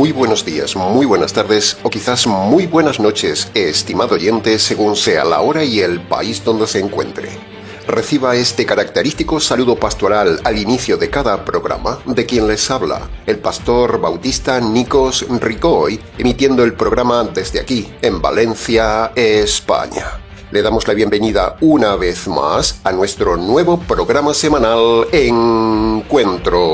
Muy buenos días, muy buenas tardes o quizás muy buenas noches, estimado oyente, según sea la hora y el país donde se encuentre. Reciba este característico saludo pastoral al inicio de cada programa de quien les habla, el pastor bautista Nikos Ricoy, emitiendo el programa desde aquí, en Valencia, España. Le damos la bienvenida una vez más a nuestro nuevo programa semanal Encuentros.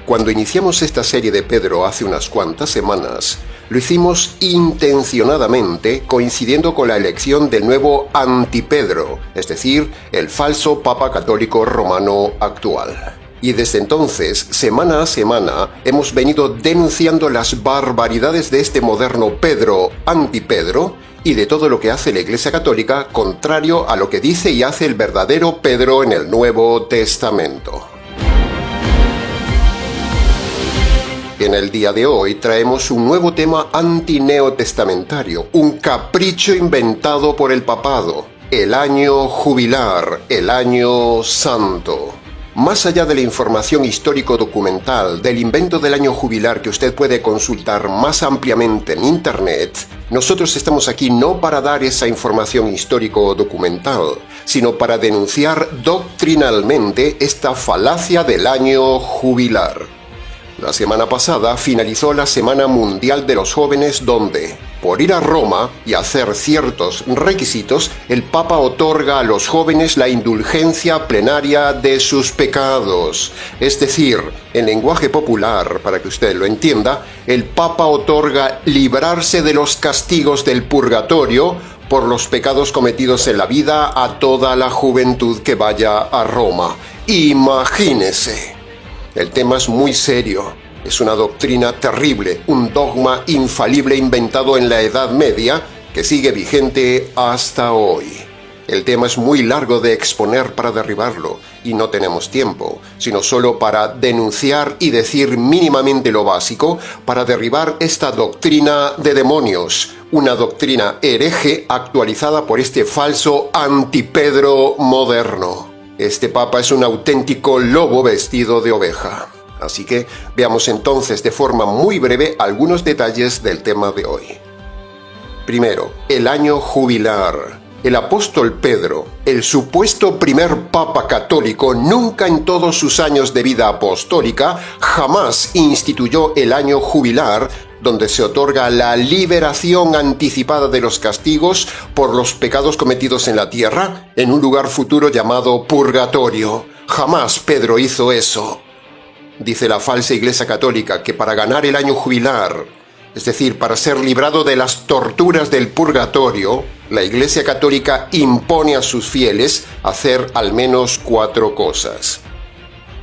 Cuando iniciamos esta serie de Pedro hace unas cuantas semanas, lo hicimos intencionadamente coincidiendo con la elección del nuevo antipedro, es decir, el falso Papa Católico Romano actual. Y desde entonces, semana a semana, hemos venido denunciando las barbaridades de este moderno Pedro antipedro y de todo lo que hace la Iglesia Católica contrario a lo que dice y hace el verdadero Pedro en el Nuevo Testamento. En el día de hoy traemos un nuevo tema antineotestamentario, un capricho inventado por el papado, el año jubilar, el año santo. Más allá de la información histórico-documental del invento del año jubilar que usted puede consultar más ampliamente en Internet, nosotros estamos aquí no para dar esa información histórico-documental, sino para denunciar doctrinalmente esta falacia del año jubilar. La semana pasada finalizó la Semana Mundial de los Jóvenes donde, por ir a Roma y hacer ciertos requisitos, el Papa otorga a los jóvenes la indulgencia plenaria de sus pecados. Es decir, en lenguaje popular, para que usted lo entienda, el Papa otorga librarse de los castigos del purgatorio por los pecados cometidos en la vida a toda la juventud que vaya a Roma. Imagínese. El tema es muy serio, es una doctrina terrible, un dogma infalible inventado en la Edad Media que sigue vigente hasta hoy. El tema es muy largo de exponer para derribarlo y no tenemos tiempo, sino solo para denunciar y decir mínimamente lo básico para derribar esta doctrina de demonios, una doctrina hereje actualizada por este falso antipedro moderno. Este papa es un auténtico lobo vestido de oveja. Así que veamos entonces de forma muy breve algunos detalles del tema de hoy. Primero, el año jubilar. El apóstol Pedro, el supuesto primer papa católico, nunca en todos sus años de vida apostólica jamás instituyó el año jubilar, donde se otorga la liberación anticipada de los castigos por los pecados cometidos en la tierra, en un lugar futuro llamado purgatorio. Jamás Pedro hizo eso. Dice la falsa Iglesia Católica que para ganar el año jubilar, es decir, para ser librado de las torturas del purgatorio, la Iglesia Católica impone a sus fieles hacer al menos 4 cosas.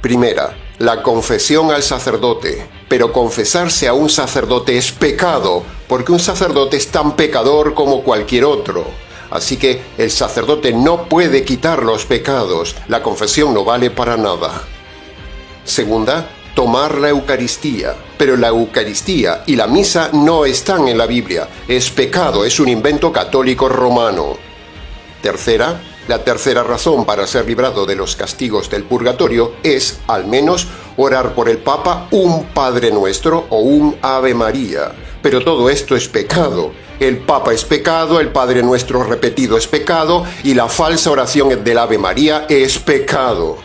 Primera, la confesión al sacerdote. Pero confesarse a un sacerdote es pecado, porque un sacerdote es tan pecador como cualquier otro. Así que el sacerdote no puede quitar los pecados, la confesión no vale para nada. Segunda, tomar la Eucaristía. Pero la Eucaristía y la misa no están en la Biblia, es pecado, es un invento católico romano. Tercera, la tercera razón para ser librado de los castigos del purgatorio es, al menos, orar por el Papa un Padre Nuestro o un Ave María. Pero todo esto es pecado. El Papa es pecado, el Padre Nuestro repetido es pecado y la falsa oración del Ave María es pecado.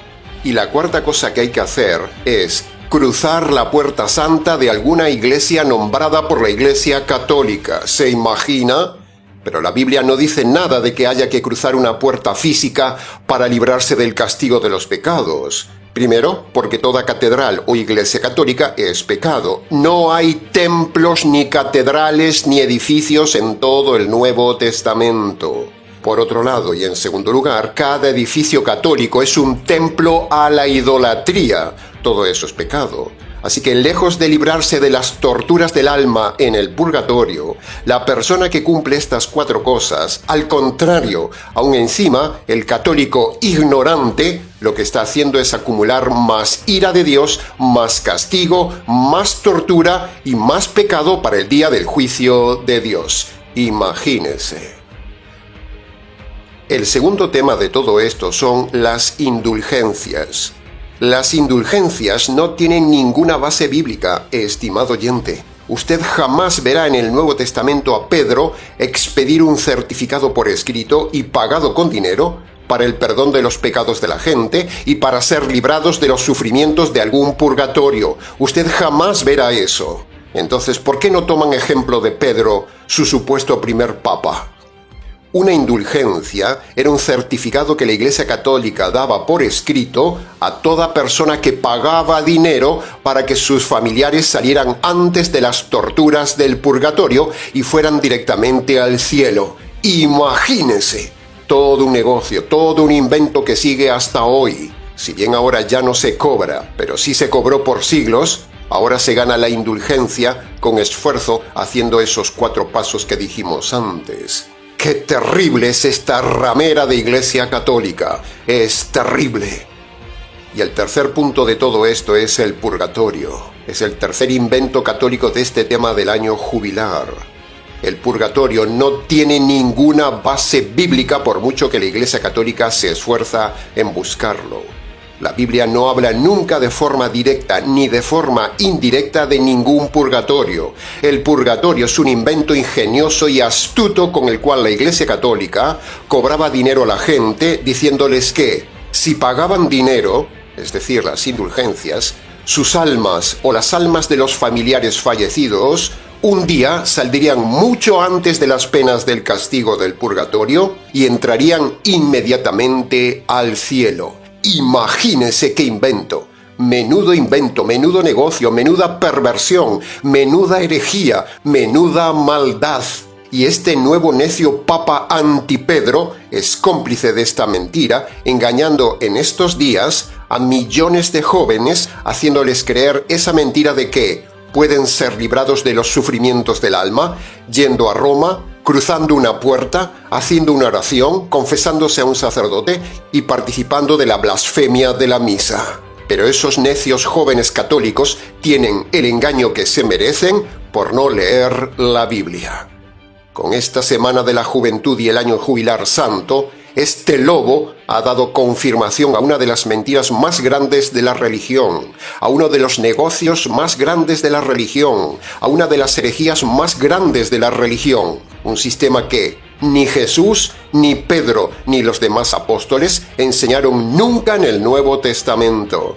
Y la cuarta cosa que hay que hacer es cruzar la puerta santa de alguna iglesia nombrada por la Iglesia Católica. ¿Se imagina? Pero la Biblia no dice nada de que haya que cruzar una puerta física para librarse del castigo de los pecados. Primero, porque toda catedral o iglesia católica es pecado. No hay templos, ni catedrales, ni edificios en todo el Nuevo Testamento. Por otro lado, y en segundo lugar, cada edificio católico es un templo a la idolatría. Todo eso es pecado. Así que lejos de librarse de las torturas del alma en el purgatorio, la persona que cumple estas 4 cosas, al contrario, aún encima, el católico ignorante, lo que está haciendo es acumular más ira de Dios, más castigo, más tortura y más pecado para el día del juicio de Dios. Imagínese. El segundo tema de todo esto son las indulgencias. Las indulgencias no tienen ninguna base bíblica, estimado oyente. Usted jamás verá en el Nuevo Testamento a Pedro expedir un certificado por escrito y pagado con dinero para el perdón de los pecados de la gente y para ser librados de los sufrimientos de algún purgatorio. Usted jamás verá eso. Entonces, ¿por qué no toman ejemplo de Pedro, su supuesto primer papa? Una indulgencia era un certificado que la Iglesia Católica daba por escrito a toda persona que pagaba dinero para que sus familiares salieran antes de las torturas del purgatorio y fueran directamente al cielo. Imagínese, todo un negocio, todo un invento que sigue hasta hoy. Si bien ahora ya no se cobra, pero sí se cobró por siglos, ahora se gana la indulgencia con esfuerzo haciendo esos 4 pasos que dijimos antes. ¡Qué terrible es esta ramera de Iglesia Católica! ¡Es terrible! Y el tercer punto de todo esto es el purgatorio. Es el tercer invento católico de este tema del año jubilar. El purgatorio no tiene ninguna base bíblica por mucho que la Iglesia Católica se esfuerza en buscarlo. La Biblia no habla nunca de forma directa ni de forma indirecta de ningún purgatorio. El purgatorio es un invento ingenioso y astuto con el cual la Iglesia Católica cobraba dinero a la gente diciéndoles que, si pagaban dinero, es decir, las indulgencias, sus almas o las almas de los familiares fallecidos un día saldrían mucho antes de las penas del castigo del purgatorio y entrarían inmediatamente al cielo. Imagínese qué invento, menudo negocio, menuda perversión, menuda herejía, menuda maldad. Y este nuevo necio papa antipedro es cómplice de esta mentira, engañando en estos días a millones de jóvenes, haciéndoles creer esa mentira de que pueden ser librados de los sufrimientos del alma, yendo a Roma, cruzando una puerta, haciendo una oración, confesándose a un sacerdote y participando de la blasfemia de la misa. Pero esos necios jóvenes católicos tienen el engaño que se merecen por no leer la Biblia. Con esta Semana de la Juventud y el Año Jubilar Santo, este lobo ha dado confirmación a una de las mentiras más grandes de la religión, a uno de los negocios más grandes de la religión, a una de las herejías más grandes de la religión. Un sistema que ni Jesús, ni Pedro, ni los demás apóstoles enseñaron nunca en el Nuevo Testamento.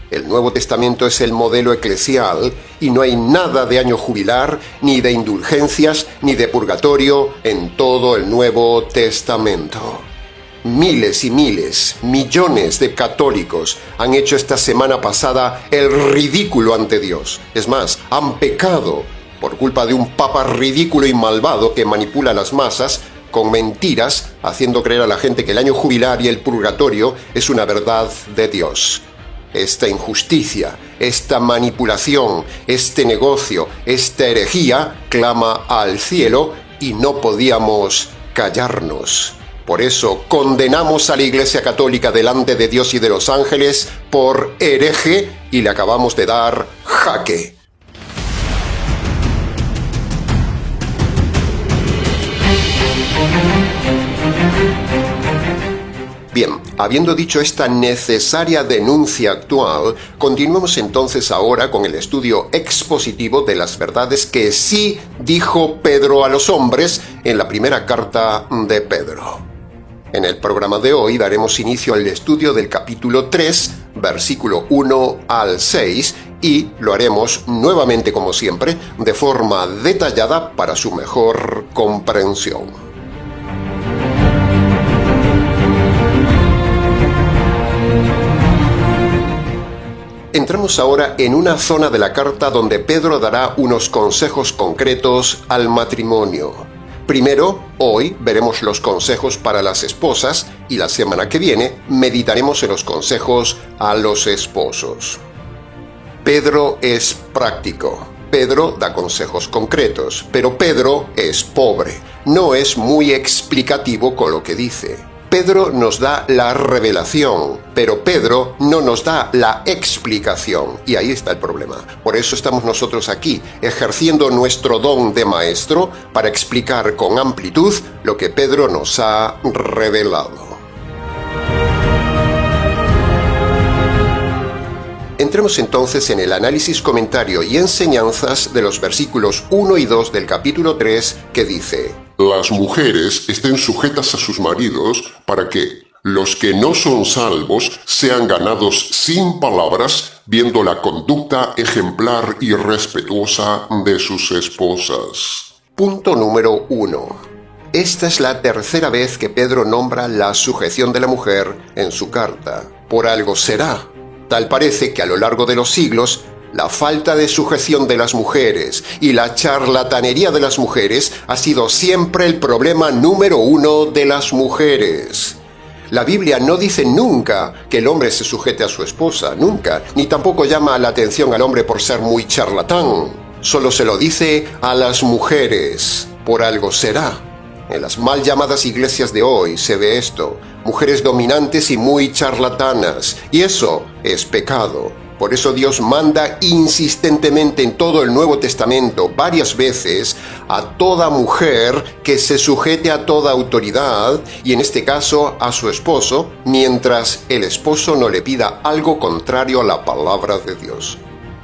El Nuevo Testamento es el modelo eclesial y no hay nada de año jubilar, ni de indulgencias, ni de purgatorio en todo el Nuevo Testamento. Miles y miles, millones de católicos han hecho esta semana pasada el ridículo ante Dios. Es más, han pecado por culpa de un papa ridículo y malvado que manipula a las masas con mentiras, haciendo creer a la gente que el año jubilar y el purgatorio es una verdad de Dios. Esta injusticia, esta manipulación, este negocio, esta herejía clama al cielo y no podíamos callarnos. Por eso condenamos a la Iglesia Católica delante de Dios y de los ángeles por hereje y le acabamos de dar jaque. Bien, habiendo dicho esta necesaria denuncia actual, continuemos entonces ahora con el estudio expositivo de las verdades que sí dijo Pedro a los hombres en la primera carta de Pedro. En el programa de hoy daremos inicio al estudio del capítulo 3, versículo 1 al 6, y lo haremos nuevamente como siempre, de forma detallada para su mejor comprensión. Entramos ahora en una zona de la carta donde Pedro dará unos consejos concretos al matrimonio. Primero, hoy veremos los consejos para las esposas y la semana que viene meditaremos en los consejos a los esposos. Pedro es práctico. Pedro da consejos concretos, pero Pedro es pobre. No es muy explicativo con lo que dice. Pedro nos da la revelación, pero Pedro no nos da la explicación. Y ahí está el problema. Por eso estamos nosotros aquí, ejerciendo nuestro don de maestro para explicar con amplitud lo que Pedro nos ha revelado. Entremos entonces en el análisis, comentario y enseñanzas de los versículos 1 y 2 del capítulo 3, que dice: Las mujeres estén sujetas a sus maridos para que los que no son salvos sean ganados sin palabras, viendo la conducta ejemplar y respetuosa de sus esposas. Punto número 1. Esta es la tercera vez que Pedro nombra la sujeción de la mujer en su carta. Por algo será. Tal parece que a lo largo de los siglos, la falta de sujeción de las mujeres y la charlatanería de las mujeres ha sido siempre el problema número 1 de las mujeres. La Biblia no dice nunca que el hombre se sujete a su esposa, nunca, ni tampoco llama la atención al hombre por ser muy charlatán. Solo se lo dice a las mujeres. Por algo será. En las mal llamadas iglesias de hoy se ve esto, mujeres dominantes y muy charlatanas, y eso es pecado. Por eso Dios manda insistentemente en todo el Nuevo Testamento, varias veces, a toda mujer que se sujete a toda autoridad, y en este caso a su esposo, mientras el esposo no le pida algo contrario a la palabra de Dios.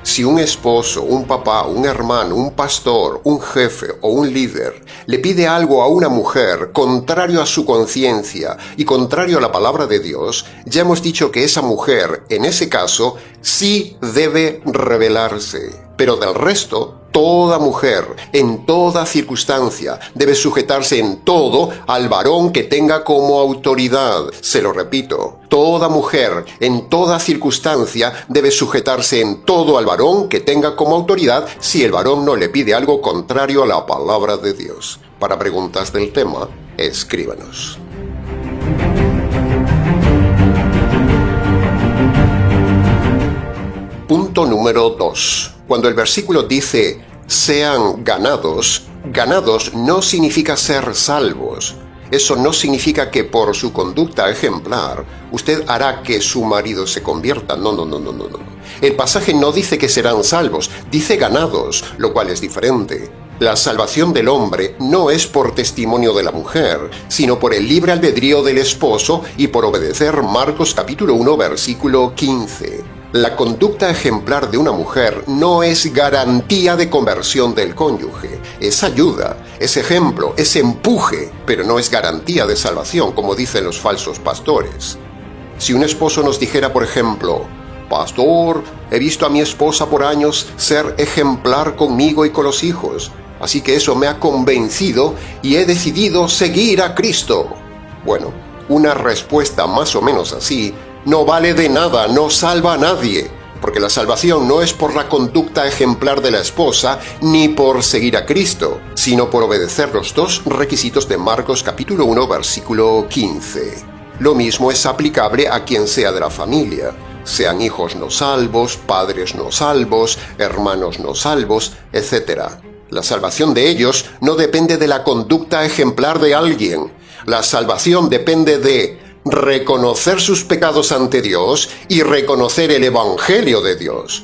Si un esposo, un papá, un hermano, un pastor, un jefe o un líder le pide algo a una mujer contrario a su conciencia y contrario a la palabra de Dios, ya hemos dicho que esa mujer, en ese caso, sí debe rebelarse. Pero del resto, toda mujer, en toda circunstancia, debe sujetarse en todo al varón que tenga como autoridad. Se lo repito, toda mujer, en toda circunstancia, debe sujetarse en todo al varón que tenga como autoridad si el varón no le pide algo contrario a la palabra de Dios. Para preguntas del tema, escríbanos. Punto número 2. Cuando el versículo dice sean ganados, ganados no significa ser salvos. Eso no significa que por su conducta ejemplar usted hará que su marido se convierta. No. El pasaje no dice que serán salvos, dice ganados, lo cual es diferente. La salvación del hombre no es por testimonio de la mujer, sino por el libre albedrío del esposo y por obedecer Marcos capítulo 1 versículo 15. La conducta ejemplar de una mujer no es garantía de conversión del cónyuge. Es ayuda, es ejemplo, es empuje, pero no es garantía de salvación, como dicen los falsos pastores. Si un esposo nos dijera, por ejemplo: Pastor, he visto a mi esposa por años ser ejemplar conmigo y con los hijos, así que eso me ha convencido y he decidido seguir a Cristo. Bueno, una respuesta más o menos así no vale de nada, no salva a nadie, porque la salvación no es por la conducta ejemplar de la esposa ni por seguir a Cristo, sino por obedecer los dos requisitos de Marcos capítulo 1 versículo 15. Lo mismo es aplicable a quien sea de la familia, sean hijos no salvos, padres no salvos, hermanos no salvos, etc. La salvación de ellos no depende de la conducta ejemplar de alguien. La salvación depende de reconocer sus pecados ante Dios y reconocer el Evangelio de Dios.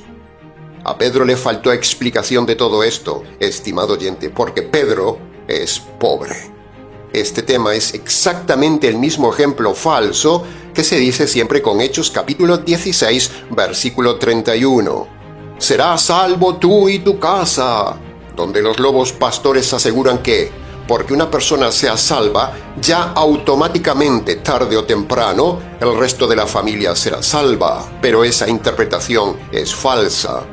A Pedro le faltó explicación de todo esto, estimado oyente, porque Pedro es pobre. Este tema es exactamente el mismo ejemplo falso que se dice siempre con Hechos capítulo 16, versículo 31. Serás salvo tú y tu casa, donde los lobos pastores aseguran que porque una persona sea salva, ya automáticamente, tarde o temprano, el resto de la familia será salva. Pero esa interpretación es falsa.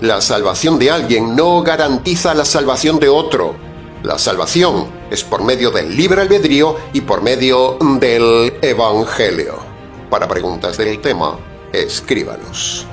La salvación de alguien no garantiza la salvación de otro. La salvación es por medio del libre albedrío y por medio del Evangelio. Para preguntas del tema, escríbanos.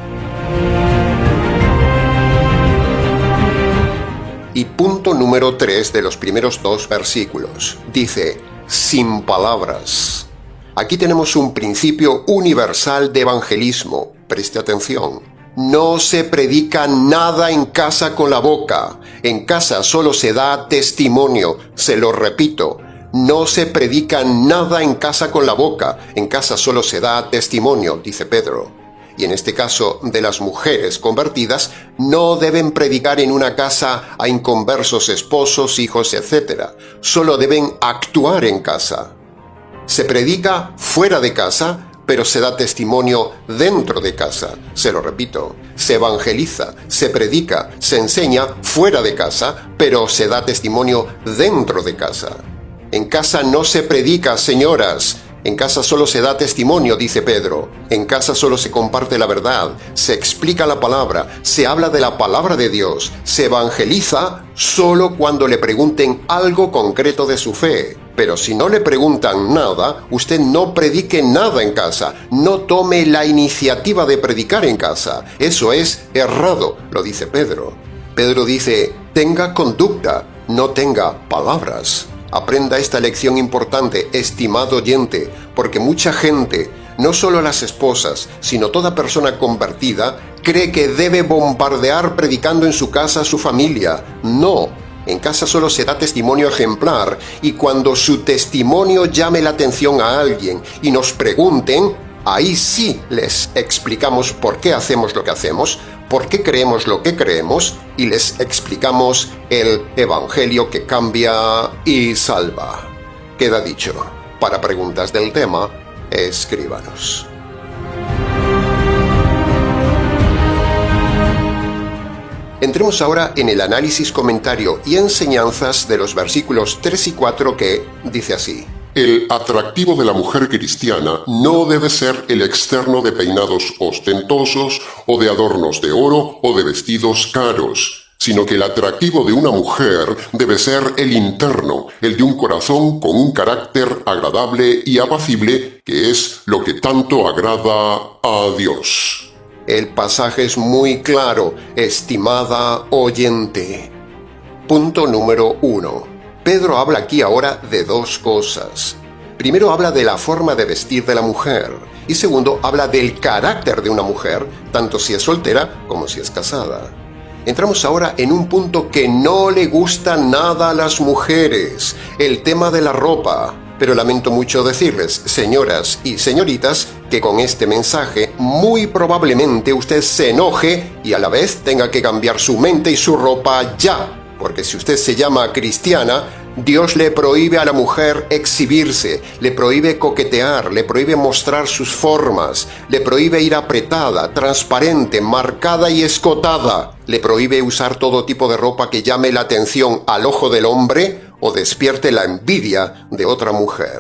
Y punto número 3 de los primeros 2 versículos. Dice, sin palabras. Aquí tenemos un principio universal de evangelismo. Preste atención. No se predica nada en casa con la boca. En casa solo se da testimonio. Se lo repito. no se predica nada en casa con la boca, en casa solo se da testimonio, dice Pedro. Y en este caso de las mujeres convertidas, no deben predicar en una casa a inconversos esposos, hijos, etc. Solo deben actuar en casa. Se predica fuera de casa, pero se da testimonio dentro de casa. Se lo repito, se evangeliza, se predica, se enseña fuera de casa, pero se da testimonio dentro de casa. En casa no se predica, señoras. En casa solo se da testimonio, dice Pedro. En casa solo se comparte la verdad, se explica la palabra, se habla de la palabra de Dios, se evangeliza solo cuando le pregunten algo concreto de su fe. Pero si no le preguntan nada, usted no predique nada en casa, no tome la iniciativa de predicar en casa. Eso es errado, lo dice Pedro. Pedro dice, tenga conducta, no tenga palabras. Aprenda esta lección importante, estimado oyente, porque mucha gente, no solo las esposas, sino toda persona convertida, cree que debe bombardear predicando en su casa a su familia. No, en casa solo se da testimonio ejemplar, y cuando su testimonio llame la atención a alguien y nos pregunten, ahí sí les explicamos por qué hacemos lo que hacemos, por qué creemos lo que creemos, y les explicamos el Evangelio que cambia y salva. Queda dicho. Para preguntas del tema, escríbanos. Entremos ahora en el análisis, comentario y enseñanzas de los versículos 3 y 4 que dice así. El atractivo de la mujer cristiana no debe ser el externo de peinados ostentosos o de adornos de oro o de vestidos caros, sino que el atractivo de una mujer debe ser el interno, el de un corazón con un carácter agradable y apacible, que es lo que tanto agrada a Dios. El pasaje es muy claro, estimada oyente. Punto número 1. Pedro habla aquí ahora de dos cosas. Primero habla de la forma de vestir de la mujer y segundo habla del carácter de una mujer, tanto si es soltera como si es casada. Entramos ahora en un punto que no le gusta nada a las mujeres, el tema de la ropa. Pero lamento mucho decirles, señoras y señoritas, que con este mensaje muy probablemente usted se enoje y a la vez tenga que cambiar su mente y su ropa ya. Porque si usted se llama cristiana, Dios le prohíbe a la mujer exhibirse, le prohíbe coquetear, le prohíbe mostrar sus formas, le prohíbe ir apretada, transparente, marcada y escotada, le prohíbe usar todo tipo de ropa que llame la atención al ojo del hombre o despierte la envidia de otra mujer.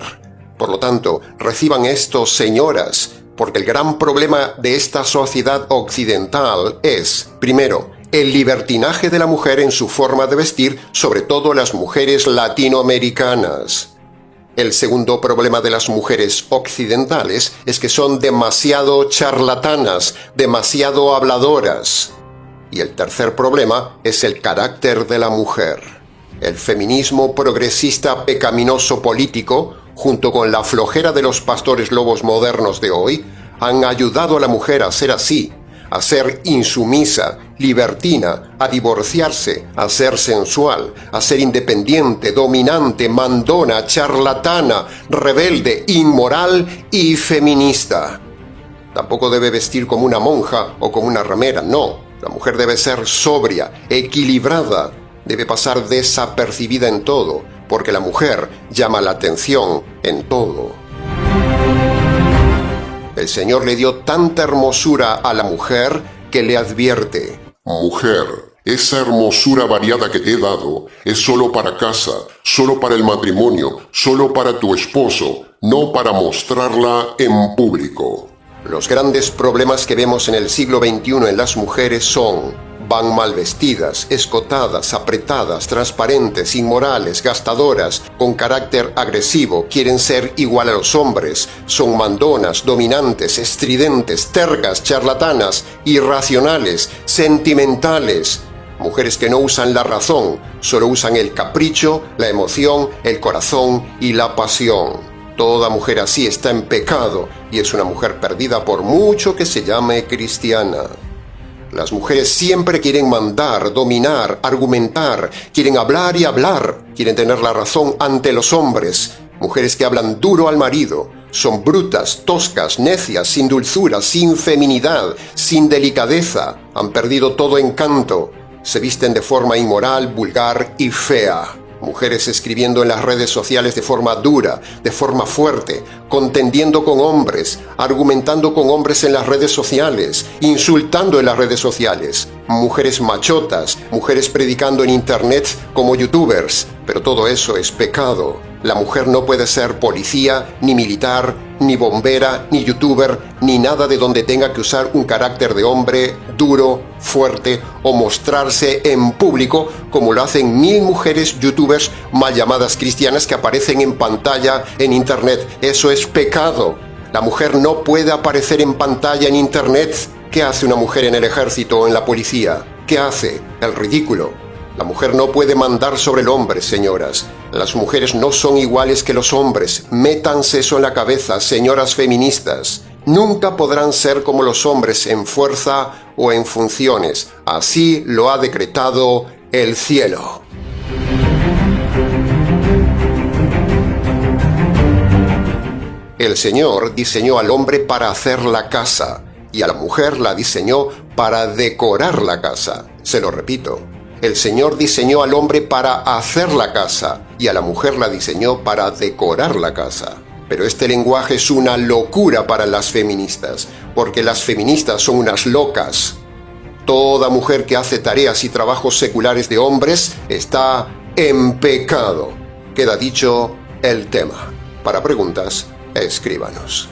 Por lo tanto, reciban esto, señoras, porque el gran problema de esta sociedad occidental es, primero, el libertinaje de la mujer en su forma de vestir, sobre todo las mujeres latinoamericanas. El segundo problema de las mujeres occidentales es que son demasiado charlatanas, demasiado habladoras. Y el tercer problema es el carácter de la mujer. El feminismo progresista pecaminoso político, junto con la flojera de los pastores lobos modernos de hoy, han ayudado a la mujer a ser así, a ser insumisa, libertina, a divorciarse, a ser sensual, a ser independiente, dominante, mandona, charlatana, rebelde, inmoral y feminista. Tampoco debe vestir como una monja o como una ramera, no. La mujer debe ser sobria, equilibrada, debe pasar desapercibida en todo, porque la mujer llama la atención en todo. El Señor le dio tanta hermosura a la mujer que le advierte: Mujer, esa hermosura variada que te he dado es solo para casa, solo para el matrimonio, solo para tu esposo, no para mostrarla en público. Los grandes problemas que vemos en el siglo XXI en las mujeres son: van mal vestidas, escotadas, apretadas, transparentes, inmorales, gastadoras, con carácter agresivo, quieren ser igual a los hombres, son mandonas, dominantes, estridentes, tercas, charlatanas, irracionales, sentimentales. Mujeres que no usan la razón, solo usan el capricho, la emoción, el corazón y la pasión. Toda mujer así está en pecado y es una mujer perdida por mucho que se llame cristiana. Las mujeres siempre quieren mandar, dominar, argumentar, quieren hablar y hablar, quieren tener la razón ante los hombres. Mujeres que hablan duro al marido, son brutas, toscas, necias, sin dulzura, sin feminidad, sin delicadeza, han perdido todo encanto, se visten de forma inmoral, vulgar y fea. Mujeres escribiendo en las redes sociales de forma dura, de forma fuerte, contendiendo con hombres, argumentando con hombres en las redes sociales, insultando en las redes sociales. Mujeres machotas, mujeres predicando en internet como youtubers, pero todo eso es pecado. La mujer no puede ser policía, ni militar, ni bombera, ni youtuber, ni nada de donde tenga que usar un carácter de hombre duro, fuerte o mostrarse en público como lo hacen 1000 mujeres youtubers mal llamadas cristianas que aparecen en pantalla en internet. Eso es pecado. La mujer no puede aparecer en pantalla en internet. ¿Qué hace una mujer en el ejército o en la policía? ¿Qué hace? El ridículo. La mujer no puede mandar sobre el hombre, señoras. Las mujeres no son iguales que los hombres. Métanse eso en la cabeza, señoras feministas. Nunca podrán ser como los hombres en fuerza o en funciones. Así lo ha decretado el cielo. El Señor diseñó al hombre para hacer la casa y a la mujer la diseñó para decorar la casa. Se lo repito. El Señor diseñó al hombre para hacer la casa y a la mujer la diseñó para decorar la casa. Pero este lenguaje es una locura para las feministas, porque las feministas son unas locas. Toda mujer que hace tareas y trabajos seculares de hombres está en pecado. Queda dicho el tema. Para preguntas, escríbanos.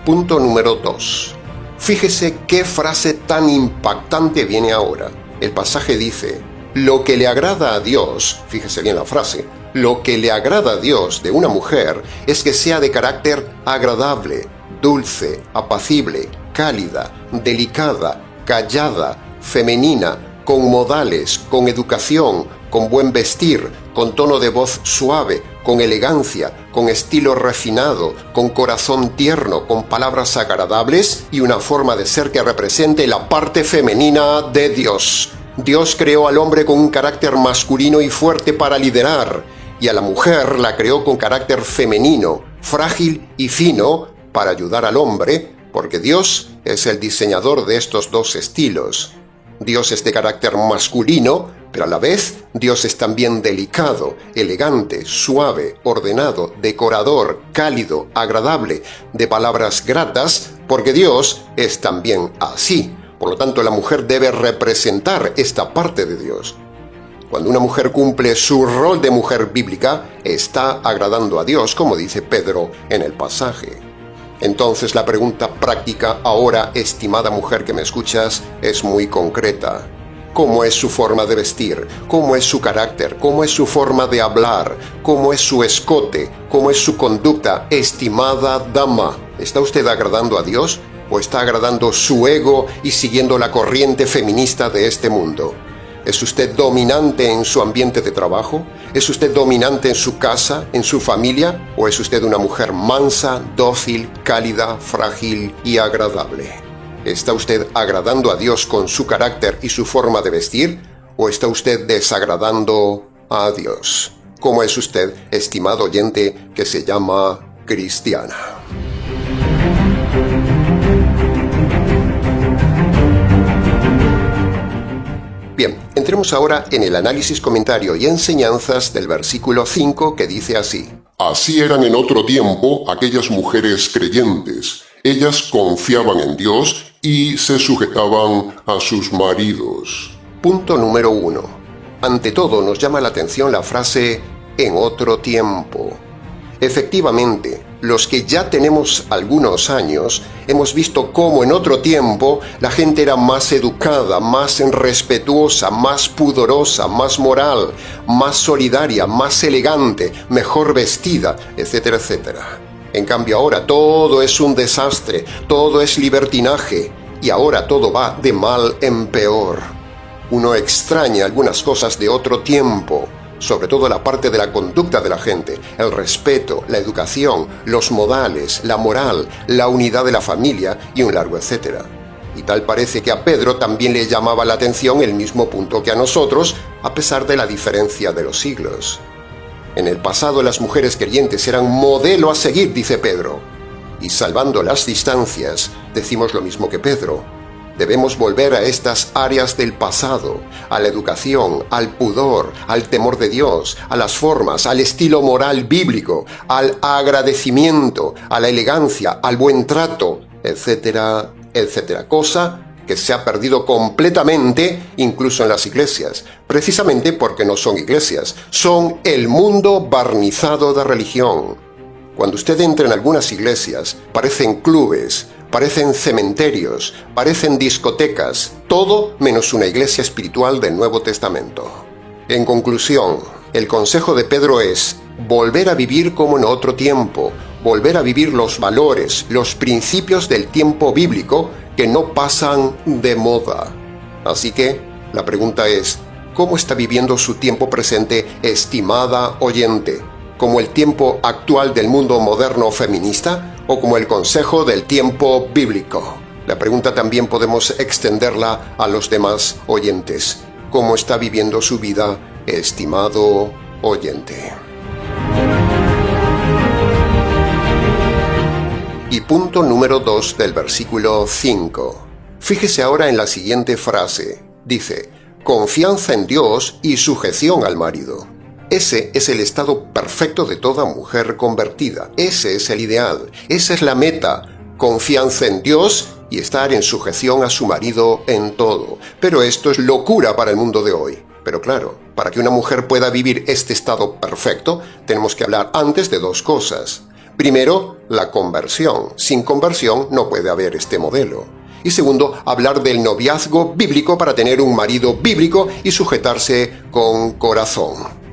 Punto número 2. Fíjese qué frase tan impactante viene ahora. El pasaje dice, lo que le agrada a Dios, fíjese bien la frase, lo que le agrada a Dios de una mujer es que sea de carácter agradable, dulce, apacible, cálida, delicada, callada, femenina, con modales, con educación, con buen vestir, con tono de voz suave, con elegancia, con estilo refinado, con corazón tierno, con palabras agradables y una forma de ser que represente la parte femenina de Dios. Dios creó al hombre con un carácter masculino y fuerte para liderar, y a la mujer la creó con carácter femenino, frágil y fino para ayudar al hombre, porque Dios es el diseñador de estos dos estilos. Dios es de carácter masculino, pero a la vez Dios es también delicado, elegante, suave, ordenado, decorador, cálido, agradable, de palabras gratas, porque Dios es también así. Por lo tanto, la mujer debe representar esta parte de Dios. Cuando una mujer cumple su rol de mujer bíblica, está agradando a Dios, como dice Pedro en el pasaje. Entonces la pregunta práctica ahora, estimada mujer que me escuchas, es muy concreta. ¿Cómo es su forma de vestir? ¿Cómo es su carácter? ¿Cómo es su forma de hablar? ¿Cómo es su escote? ¿Cómo es su conducta? Estimada dama, ¿está usted agradando a Dios o está agradando su ego y siguiendo la corriente feminista de este mundo? ¿Es usted dominante en su ambiente de trabajo? ¿Es usted dominante en su casa, en su familia? ¿O es usted una mujer mansa, dócil, cálida, frágil y agradable? ¿Está usted agradando a Dios con su carácter y su forma de vestir? ¿O está usted desagradando a Dios? ¿Cómo es usted, estimado oyente que se llama cristiana? Bien, entremos ahora en el análisis, comentario y enseñanzas del versículo 5 que dice así. Así eran en otro tiempo aquellas mujeres creyentes. Ellas confiaban en Dios y se sujetaban a sus maridos. Punto número 1. Ante todo nos llama la atención la frase en otro tiempo. Efectivamente, los que ya tenemos algunos años, hemos visto cómo en otro tiempo la gente era más educada, más respetuosa, más pudorosa, más moral, más solidaria, más elegante, mejor vestida, etcétera, etcétera. En cambio ahora todo es un desastre, todo es libertinaje, y ahora todo va de mal en peor. Uno extraña algunas cosas de otro tiempo. sobre todo la parte de la conducta de la gente, el respeto, la educación, los modales, la moral, la unidad de la familia y un largo etcétera. Y tal parece que a Pedro también le llamaba la atención el mismo punto que a nosotros, a pesar de la diferencia de los siglos. En el pasado las mujeres creyentes eran modelo a seguir, dice Pedro. Y salvando las distancias, decimos lo mismo que Pedro. Debemos volver a estas áreas del pasado, a la educación, al pudor, al temor de Dios, a las formas, al estilo moral bíblico, al agradecimiento, a la elegancia, al buen trato, etcétera, etcétera. Cosa que se ha perdido completamente incluso en las iglesias, precisamente porque no son iglesias, son el mundo barnizado de religión. Cuando usted entra en algunas iglesias, parecen clubes, parecen cementerios, parecen discotecas, todo menos una iglesia espiritual del Nuevo Testamento. En conclusión, el consejo de Pedro es volver a vivir como en otro tiempo, volver a vivir los valores, los principios del tiempo bíblico que no pasan de moda. Así que, la pregunta es, ¿cómo está viviendo su tiempo presente, estimada oyente? ¿Como el tiempo actual del mundo moderno feminista o como el consejo del tiempo bíblico? La pregunta también podemos extenderla a los demás oyentes. ¿Cómo está viviendo su vida, estimado oyente? Y punto número 2 del versículo 5. Fíjese ahora en la siguiente frase. Dice, confianza en Dios y sujeción al marido. Ese es el estado perfecto de toda mujer convertida. Ese es el ideal. Esa es la meta. Confianza en Dios y estar en sujeción a su marido en todo. Pero esto es locura para el mundo de hoy. Pero claro, para que una mujer pueda vivir este estado perfecto, tenemos que hablar antes de dos cosas. Primero, la conversión. Sin conversión no puede haber este modelo. Y segundo, hablar del noviazgo bíblico para tener un marido bíblico y sujetarse con corazón.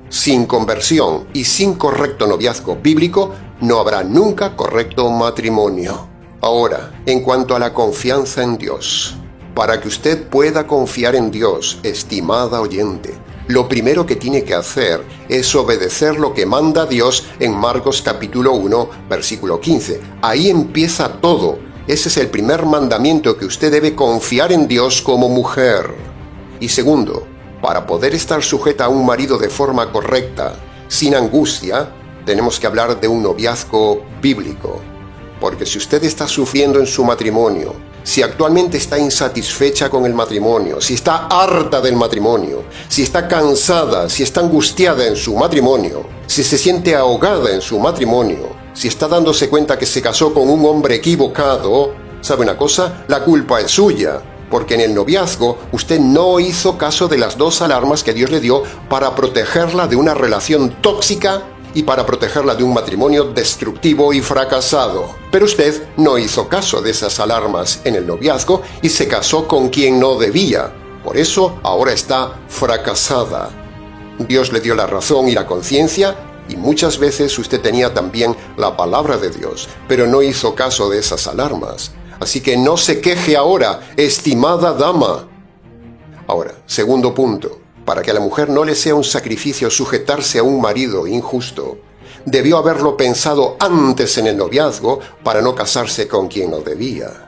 Sin conversión y sin correcto noviazgo bíblico, no habrá nunca correcto matrimonio. Ahora, en cuanto a la confianza en Dios. Para que usted pueda confiar en Dios, estimada oyente, lo primero que tiene que hacer es obedecer lo que manda Dios en Marcos capítulo 1, versículo 15. Ahí empieza todo. Ese es el primer mandamiento, que usted debe confiar en Dios como mujer. Y segundo, para poder estar sujeta a un marido de forma correcta, sin angustia, tenemos que hablar de un noviazgo bíblico. Porque si usted está sufriendo en su matrimonio, si actualmente está insatisfecha con el matrimonio, si está harta del matrimonio, si está cansada, si está angustiada en su matrimonio, si se siente ahogada en su matrimonio, si está dándose cuenta que se casó con un hombre equivocado, ¿sabe una cosa? La culpa es suya, porque en el noviazgo usted no hizo caso de las dos alarmas que Dios le dio para protegerla de una relación tóxica y para protegerla de un matrimonio destructivo y fracasado. Pero usted no hizo caso de esas alarmas en el noviazgo y se casó con quien no debía. Por eso ahora está fracasada. Dios le dio la razón y la conciencia, y muchas veces usted tenía también la palabra de Dios, pero no hizo caso de esas alarmas. Así que no se queje ahora, estimada dama. Ahora, segundo punto. Para que a la mujer no le sea un sacrificio sujetarse a un marido injusto, debió haberlo pensado antes en el noviazgo para no casarse con quien no debía.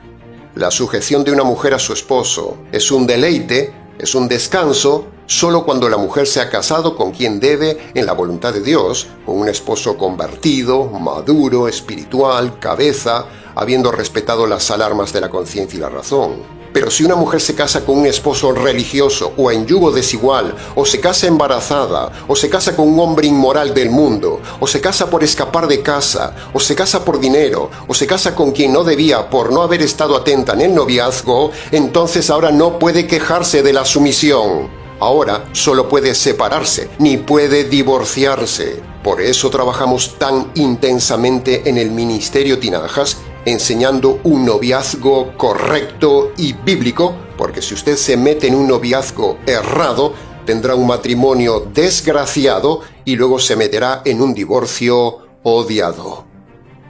La sujeción de una mujer a su esposo es un deleite, es un descanso, solo cuando la mujer se ha casado con quien debe en la voluntad de Dios, con un esposo convertido, maduro, espiritual, cabeza, habiendo respetado las alarmas de la conciencia y la razón. Pero si una mujer se casa con un esposo religioso o en yugo desigual, o se casa embarazada, o se casa con un hombre inmoral del mundo, o se casa por escapar de casa, o se casa por dinero, o se casa con quien no debía por no haber estado atenta en el noviazgo, entonces ahora no puede quejarse de la sumisión. Ahora solo puede separarse, ni puede divorciarse. Por eso trabajamos tan intensamente en el Ministerio Tinajas, enseñando un noviazgo correcto y bíblico, porque si usted se mete en un noviazgo errado, tendrá un matrimonio desgraciado y luego se meterá en un divorcio odiado.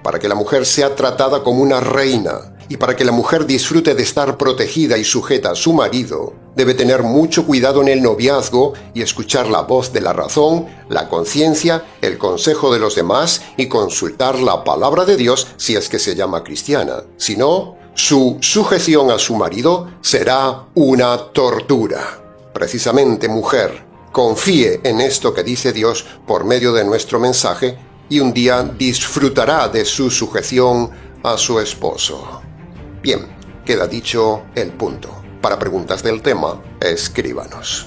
Para que la mujer sea tratada como una reina Y para que la mujer disfrute de estar protegida y sujeta a su marido, debe tener mucho cuidado en el noviazgo y escuchar la voz de la razón, la conciencia, el consejo de los demás y consultar la palabra de Dios si es que se llama cristiana. Si no, su sujeción a su marido será una tortura. Precisamente, mujer, confíe en esto que dice Dios por medio de nuestro mensaje y un día disfrutará de su sujeción a su esposo. Bien, queda dicho el punto. Para preguntas del tema, escríbanos.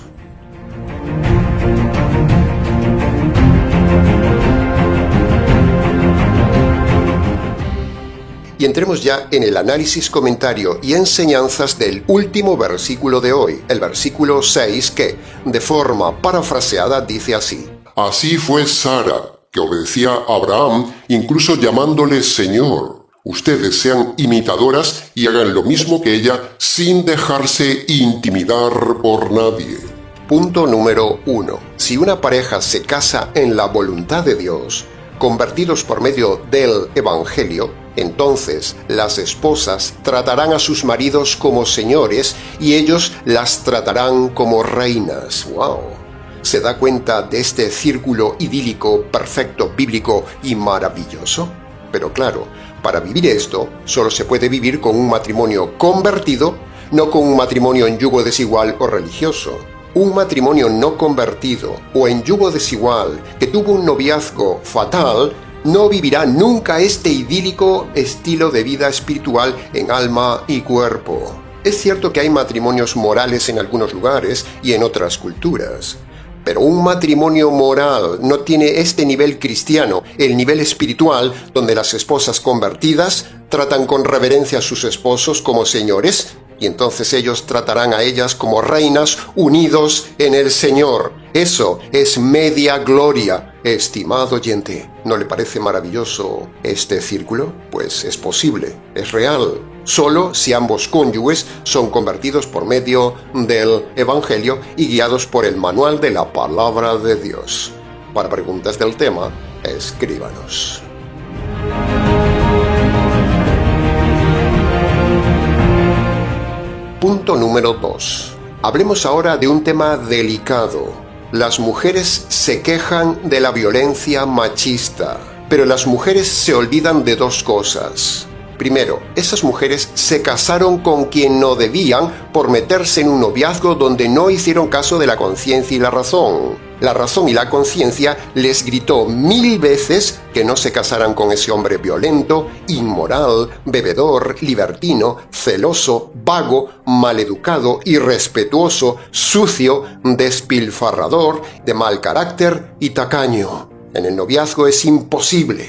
Y entremos ya en el análisis, comentario y enseñanzas del último versículo de hoy, el versículo 6, que, de forma parafraseada, dice así: Así fue Sara, que obedecía a Abraham, incluso llamándole Señor. Ustedes sean imitadoras y hagan lo mismo que ella sin dejarse intimidar por nadie. Punto número 1. Si una pareja se casa en la voluntad de Dios, convertidos por medio del Evangelio, entonces las esposas tratarán a sus maridos como señores y ellos las tratarán como reinas. ¡Wow! ¿Se da cuenta de este círculo idílico, perfecto, bíblico y maravilloso? Pero claro, para vivir esto, solo se puede vivir con un matrimonio convertido, no con un matrimonio en yugo desigual o religioso. Un matrimonio no convertido o en yugo desigual que tuvo un noviazgo fatal no vivirá nunca este idílico estilo de vida espiritual en alma y cuerpo. Es cierto que hay matrimonios morales en algunos lugares y en otras culturas, pero un matrimonio moral no tiene este nivel cristiano, el nivel espiritual, donde las esposas convertidas tratan con reverencia a sus esposos como señores, y entonces ellos tratarán a ellas como reinas unidos en el Señor. Eso es media gloria, estimado oyente. ¿No le parece maravilloso este círculo? Pues es posible, es real. Solo si ambos cónyuges son convertidos por medio del Evangelio y guiados por el manual de la Palabra de Dios. Para preguntas del tema, escríbanos. Punto número 2. Hablemos ahora de un tema delicado. Las mujeres se quejan de la violencia machista, pero las mujeres se olvidan de dos cosas. Primero, esas mujeres se casaron con quien no debían por meterse en un noviazgo donde no hicieron caso de la conciencia y la razón. La razón y la conciencia les gritó 1000 veces que no se casaran con ese hombre violento, inmoral, bebedor, libertino, celoso, vago, maleducado, irrespetuoso, sucio, despilfarrador, de mal carácter y tacaño. En el noviazgo es imposible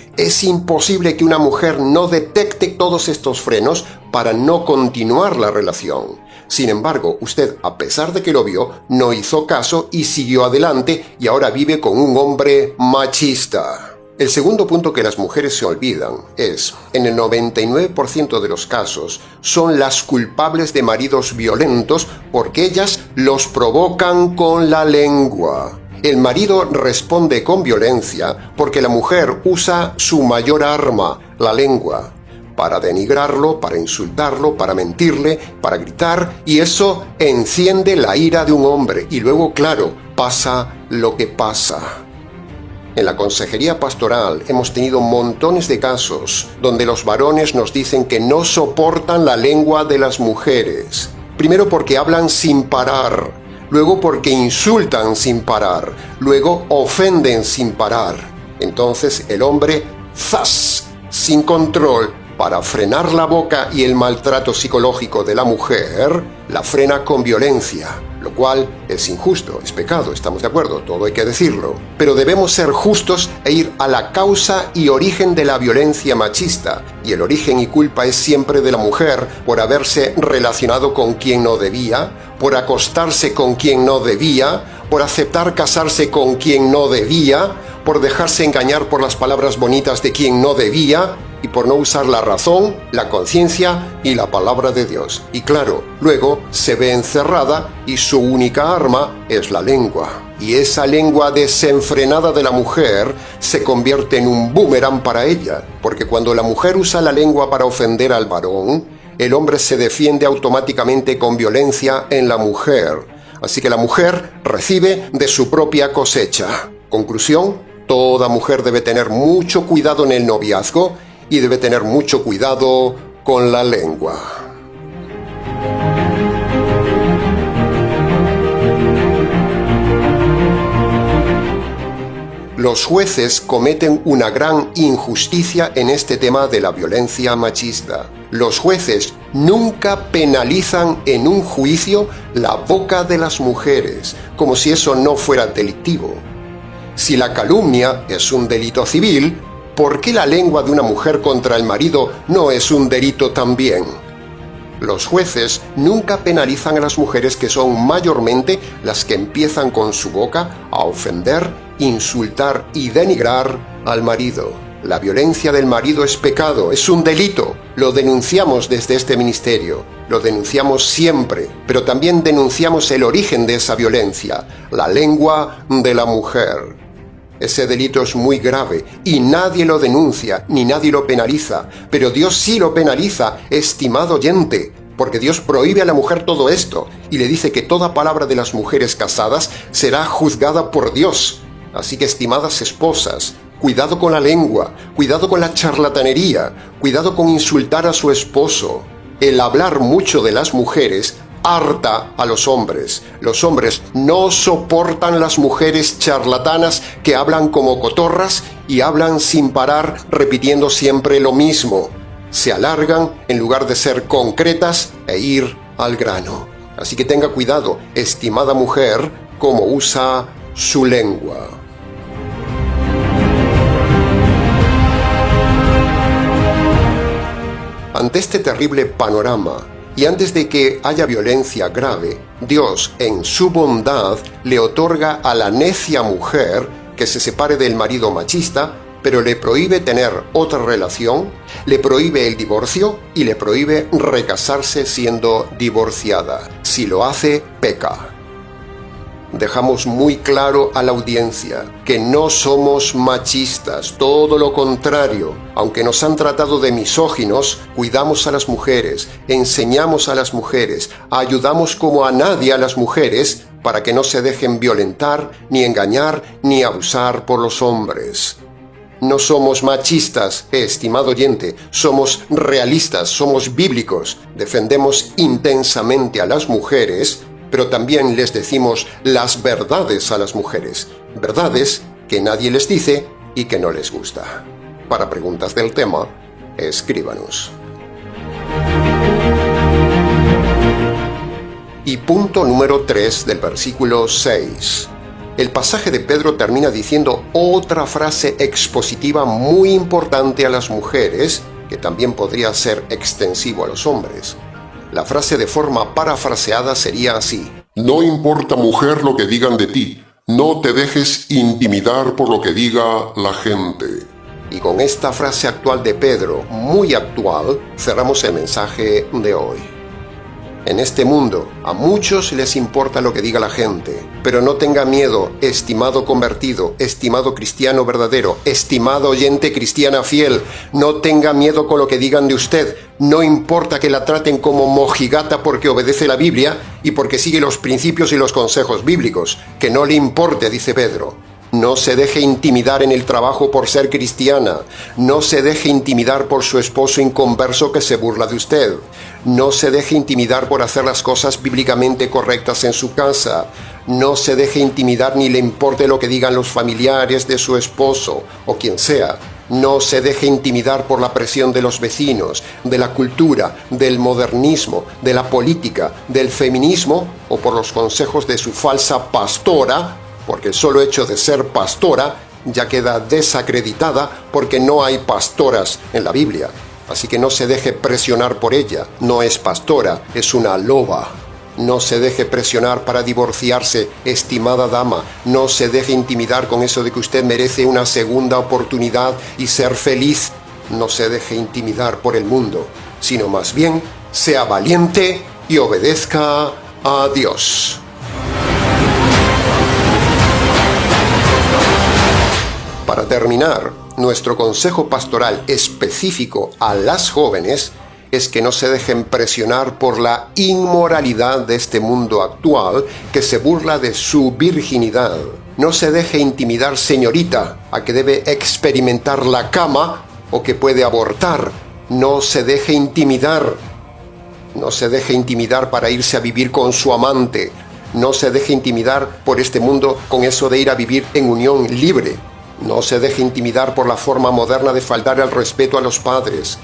que una mujer no detecte todos estos frenos para no continuar la relación. Sin embargo, usted, a pesar de que lo vio, no hizo caso y siguió adelante y ahora vive con un hombre machista. El segundo punto que las mujeres se olvidan es, en el 99% de los casos, son las culpables de maridos violentos porque ellas los provocan con la lengua. El marido responde con violencia porque la mujer usa su mayor arma, la lengua, para denigrarlo, para insultarlo, para mentirle, para gritar, y eso enciende la ira de un hombre. Y luego, claro, pasa lo que pasa. En la consejería pastoral hemos tenido montones de casos donde los varones nos dicen que no soportan la lengua de las mujeres. Primero porque hablan sin parar, luego porque insultan sin parar, luego ofenden sin parar. Entonces el hombre, ¡zas!, sin control, para frenar la boca y el maltrato psicológico de la mujer, la frena con violencia, lo cual es injusto, es pecado, estamos de acuerdo, todo hay que decirlo. Pero debemos ser justos e ir a la causa y origen de la violencia machista, y el origen y culpa es siempre de la mujer por haberse relacionado con quien no debía, por acostarse con quien no debía, por aceptar casarse con quien no debía, por dejarse engañar por las palabras bonitas de quien no debía, y por no usar la razón, la conciencia y la palabra de Dios. Y claro, luego se ve encerrada y su única arma es la lengua. Y esa lengua desenfrenada de la mujer se convierte en un boomerang para ella, porque cuando la mujer usa la lengua para ofender al varón, el hombre se defiende automáticamente con violencia en la mujer. Así que la mujer recibe de su propia cosecha. Conclusión, toda mujer debe tener mucho cuidado en el noviazgo y debe tener mucho cuidado con la lengua. Los jueces cometen una gran injusticia en este tema de la violencia machista. Los jueces nunca penalizan en un juicio la boca de las mujeres, como si eso no fuera delictivo. Si la calumnia es un delito civil, ¿por qué la lengua de una mujer contra el marido no es un delito también? Los jueces nunca penalizan a las mujeres, que son mayormente las que empiezan con su boca a ofender, insultar y denigrar al marido. La violencia del marido es pecado, es un delito. Lo denunciamos desde este ministerio, lo denunciamos siempre, pero también denunciamos el origen de esa violencia, la lengua de la mujer. Ese delito es muy grave y nadie lo denuncia ni nadie lo penaliza, pero Dios sí lo penaliza, estimado oyente, porque Dios prohíbe a la mujer todo esto y le dice que toda palabra de las mujeres casadas será juzgada por Dios. Así que, estimadas esposas, cuidado con la lengua, cuidado con la charlatanería, cuidado con insultar a su esposo. El hablar mucho de las mujeres harta a los hombres. Los hombres no soportan las mujeres charlatanas que hablan como cotorras y hablan sin parar, repitiendo siempre lo mismo. Se alargan en lugar de ser concretas e ir al grano. Así que tenga cuidado, estimada mujer, cómo usa su lengua. Ante este terrible panorama, y antes de que haya violencia grave, Dios, en su bondad, le otorga a la necia mujer que se separe del marido machista, pero le prohíbe tener otra relación, le prohíbe el divorcio y le prohíbe recasarse siendo divorciada. Si lo hace, peca. Dejamos muy claro a la audiencia que no somos machistas, todo lo contrario. Aunque nos han tratado de misóginos, cuidamos a las mujeres, enseñamos a las mujeres, ayudamos como a nadie a las mujeres para que no se dejen violentar, ni engañar, ni abusar por los hombres. No somos machistas, estimado oyente, somos realistas, somos bíblicos, defendemos intensamente a las mujeres, pero también les decimos las verdades a las mujeres, verdades que nadie les dice y que no les gusta. Para preguntas del tema, escríbanos. Y punto número 3 del versículo 6. El pasaje de Pedro termina diciendo otra frase expositiva muy importante a las mujeres, que también podría ser extensivo a los hombres. La frase de forma parafraseada sería así: No importa, mujer, lo que digan de ti, no te dejes intimidar por lo que diga la gente. Y con esta frase actual de Pedro, muy actual, cerramos el mensaje de hoy. En este mundo, a muchos les importa lo que diga la gente, pero no tenga miedo, estimado convertido, estimado cristiano verdadero, estimado oyente cristiana fiel, no tenga miedo con lo que digan de usted. No importa que la traten como mojigata porque obedece la Biblia y porque sigue los principios y los consejos bíblicos. Que no le importe, dice Pedro. No se deje intimidar en el trabajo por ser cristiana. No se deje intimidar por su esposo inconverso que se burla de usted. No se deje intimidar por hacer las cosas bíblicamente correctas en su casa. No se deje intimidar ni le importe lo que digan los familiares de su esposo o quien sea. No se deje intimidar por la presión de los vecinos, de la cultura, del modernismo, de la política, del feminismo o por los consejos de su falsa pastora, porque el solo hecho de ser pastora ya queda desacreditada porque no hay pastoras en la Biblia. Así que no se deje presionar por ella. No es pastora, es una loba. No se deje presionar para divorciarse, estimada dama. No se deje intimidar con eso de que usted merece una segunda oportunidad y ser feliz. No se deje intimidar por el mundo, sino más bien sea valiente y obedezca a Dios. Para terminar, nuestro consejo pastoral específico a las jóvenes es que no se dejen presionar por la inmoralidad de este mundo actual que se burla de su virginidad. No se deje intimidar, señorita, a que debe experimentar la cama o que puede abortar. No se deje intimidar. No se deje intimidar para irse a vivir con su amante. No se deje intimidar por este mundo con eso de ir a vivir en unión libre. No se deje intimidar por la forma moderna de faltar el respeto a los padres.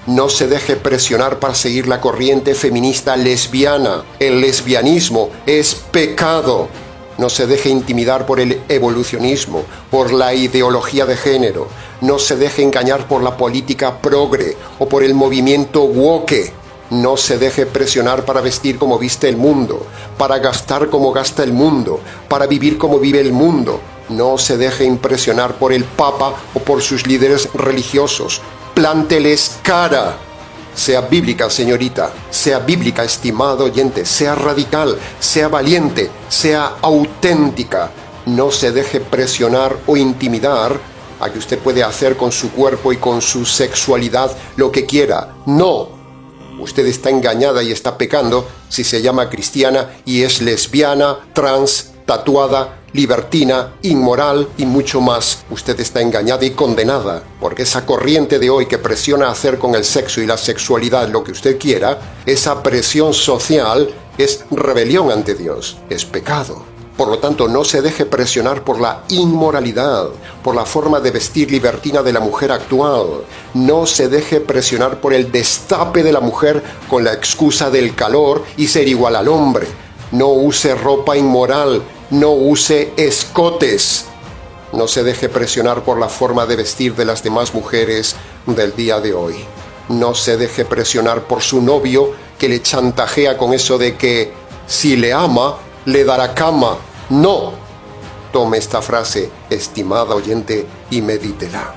No se deje presionar para seguir la corriente feminista lesbiana. El lesbianismo es pecado. No se deje intimidar por el evolucionismo, por la ideología de género. No se deje engañar por la política progre o por el movimiento woke. No se deje presionar para vestir como viste el mundo, para gastar como gasta el mundo, para vivir como vive el mundo. No se deje impresionar por el Papa o por sus líderes religiosos. Plánteles cara. Sea bíblica, señorita. Sea bíblica, estimado oyente. Sea radical. Sea valiente. Sea auténtica. No se deje presionar o intimidar a que usted puede hacer con su cuerpo y con su sexualidad lo que quiera. No. Usted está engañada y está pecando si se llama cristiana y es lesbiana, trans, tatuada, libertina, inmoral y mucho más. Usted está engañada y condenada, porque esa corriente de hoy que presiona a hacer con el sexo y la sexualidad lo que usted quiera, esa presión social es rebelión ante Dios, es pecado. Por lo tanto, no se deje presionar por la inmoralidad, por la forma de vestir libertina de la mujer actual. No se deje presionar por el destape de la mujer con la excusa del calor y ser igual al hombre. No use ropa inmoral, no use escotes. No se deje presionar por la forma de vestir de las demás mujeres del día de hoy. No se deje presionar por su novio que le chantajea con eso de que si le ama, le dará cama. No. Tome esta frase, estimada oyente, y medítela.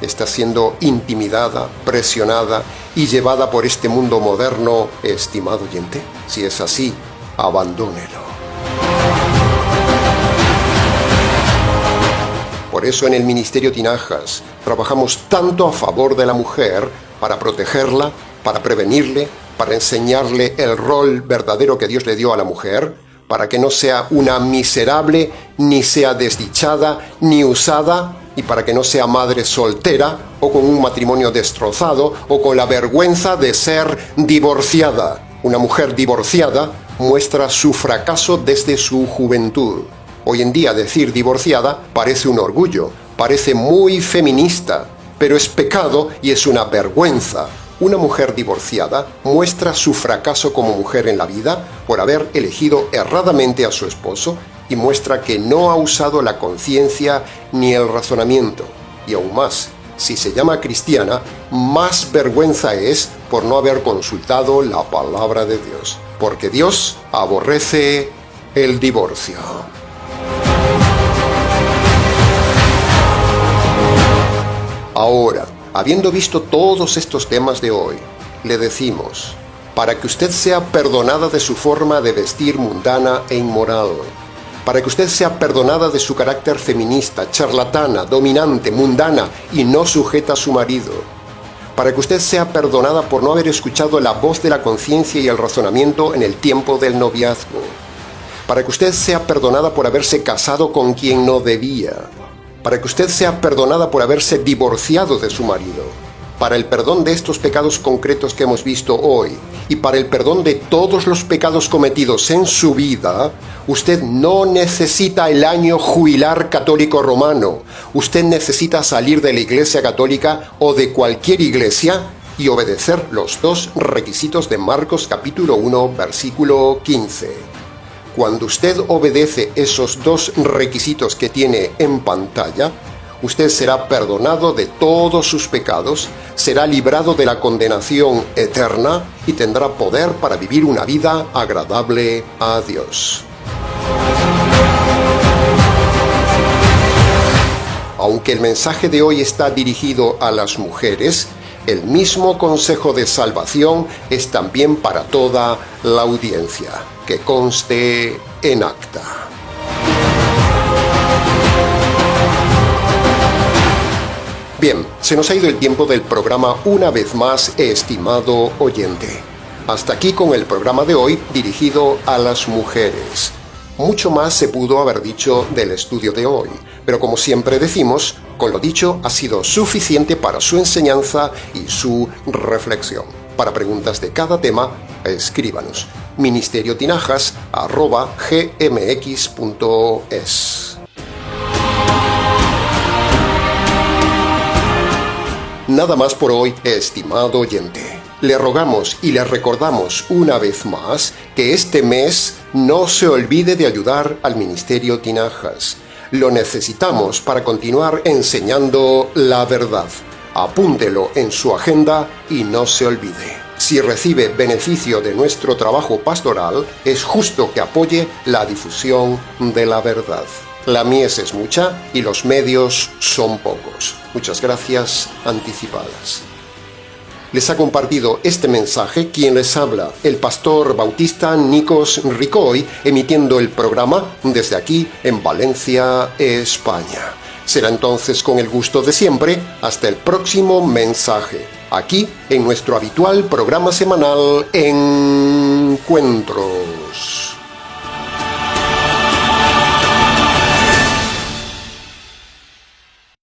Está siendo intimidada, presionada y llevada por este mundo moderno, estimado oyente. Si es así, abandónelo. Por eso en el Ministerio Tinajas trabajamos tanto a favor de la mujer para protegerla, para prevenirle, para enseñarle el rol verdadero que Dios le dio a la mujer, para que no sea una miserable, ni sea desdichada, ni usada, y para que no sea madre soltera, o con un matrimonio destrozado, o con la vergüenza de ser divorciada. Una mujer divorciada muestra su fracaso desde su juventud. Hoy en día decir divorciada parece un orgullo, parece muy feminista, pero es pecado y es una vergüenza. Una mujer divorciada muestra su fracaso como mujer en la vida por haber elegido erradamente a su esposo y muestra que no ha usado la conciencia ni el razonamiento. Y aún más, si se llama cristiana, más vergüenza es por no haber consultado la palabra de Dios, porque Dios aborrece el divorcio. Ahora, habiendo visto todos estos temas de hoy, le decimos, para que usted sea perdonada de su forma de vestir mundana e inmoral, para que usted sea perdonada de su carácter feminista, charlatana, dominante, mundana y no sujeta a su marido, para que usted sea perdonada por no haber escuchado la voz de la conciencia y el razonamiento en el tiempo del noviazgo, para que usted sea perdonada por haberse casado con quien no debía, para que usted sea perdonada por haberse divorciado de su marido, para el perdón de estos pecados concretos que hemos visto hoy y para el perdón de todos los pecados cometidos en su vida, usted no necesita el año jubilar católico romano. Usted necesita salir de la Iglesia Católica o de cualquier iglesia y obedecer los dos requisitos de Marcos capítulo 1, versículo 15. Cuando usted obedece esos dos requisitos que tiene en pantalla, usted será perdonado de todos sus pecados, será librado de la condenación eterna y tendrá poder para vivir una vida agradable a Dios. Aunque el mensaje de hoy está dirigido a las mujeres, el mismo consejo de salvación es también para toda la audiencia, que conste en acta. Bien, se nos ha ido el tiempo del programa una vez más, estimado oyente. Hasta aquí con el programa de hoy dirigido a las mujeres. Mucho más se pudo haber dicho del estudio de hoy, pero como siempre decimos, con lo dicho ha sido suficiente para su enseñanza y su reflexión. Para preguntas de cada tema, escríbanos ministeriotinajas@gmx.es. Nada más por hoy, estimado oyente. Le rogamos y le recordamos una vez más que este mes no se olvide de ayudar al Ministerio Tinajas. Lo necesitamos para continuar enseñando la verdad. Apúntelo en su agenda y no se olvide. Si recibe beneficio de nuestro trabajo pastoral, es justo que apoye la difusión de la verdad. La mies es mucha y los medios son pocos. Muchas gracias anticipadas. Les ha compartido este mensaje quien les habla, el pastor bautista Nikos Ricoy, emitiendo el programa desde aquí en Valencia, España. Será entonces con el gusto de siempre, hasta el próximo mensaje, aquí en nuestro habitual programa semanal Encuentro.